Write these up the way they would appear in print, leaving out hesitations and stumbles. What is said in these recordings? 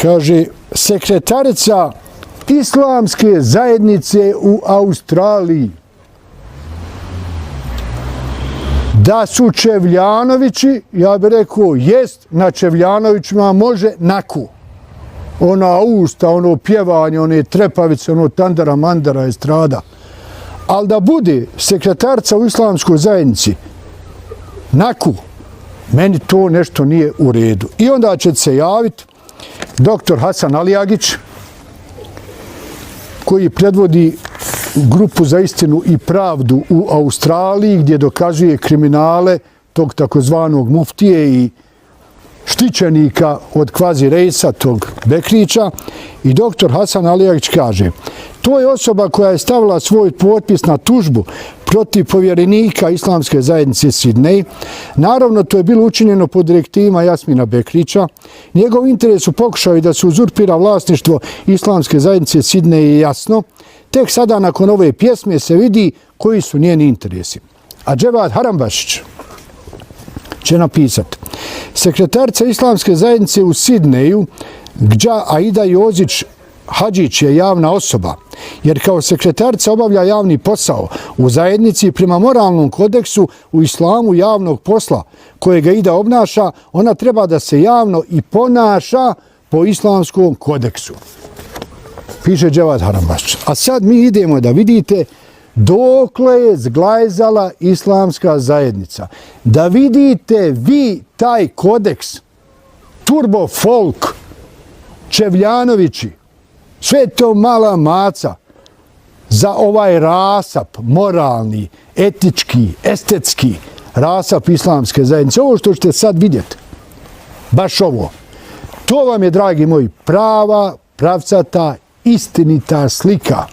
Kaže, sekretarica Islamske zajednice u Australiji. Da su Čevljanovići, ja bih rekao, jest, na Čevljanovićima može naku. Ona usta, ono pjevanje, one trepavice, ono tandara, mandara, estrada. Ali da bude sekretarica u Islamskoj zajednici naku, meni to nešto nije u redu. I onda će se javiti doktor Hasan Alijagić, koji predvodi grupu za istinu i pravdu u Australiji, gdje dokazuje kriminale tog takozvanog muftije i štićenika od kvazi rejsa tog Bekrića. I doktor Hasan Alijagić kaže, to je osoba koja je stavila svoj potpis na tužbu protiv povjerenika Islamske zajednice Sidney. Naravno, to je bilo učinjeno pod direktivima Jasmina Bekrića. Njegov interes u pokušaju da se uzurpira vlasništvo Islamske zajednice Sidney je jasno. Tek sada, nakon ove pjesme, se vidi koji su njeni interesi. A Dževad Harambašić će napisati, sekretarica Islamske zajednice u Sidneju, Gđa Aida Jozić Hadžić je javna osoba, jer kao sekretarica obavlja javni posao u zajednici prema moralnom kodeksu u islamu javnog posla kojeg Aida obnaša, ona treba da se javno i ponaša po islamskom kodeksu. Piše Dževad Harambašić. A sad mi idemo da vidite dokle je zglajzala Islamska zajednica. Da vidite vi taj kodeks, Turbo Folk, Čevljanovići, sve to mala maca za ovaj rasap, moralni, etički, estetski rasap Islamske zajednice. Ovo što ćete sad vidjeti, baš ovo, to vam je, dragi moji, prava, pravcata, istinita slika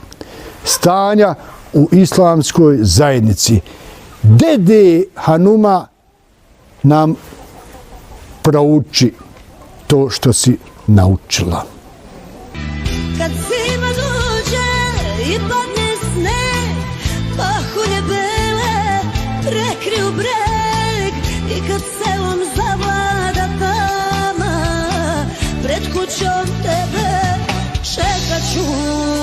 stanja u Islamskoj zajednici. Dede Hanuma nam prouči to što si naučila. Kad zima dođe i padne sneg, pahulje bele prekriju breg, i kad selom zavlada tama, pred kućom tebe čekat ću.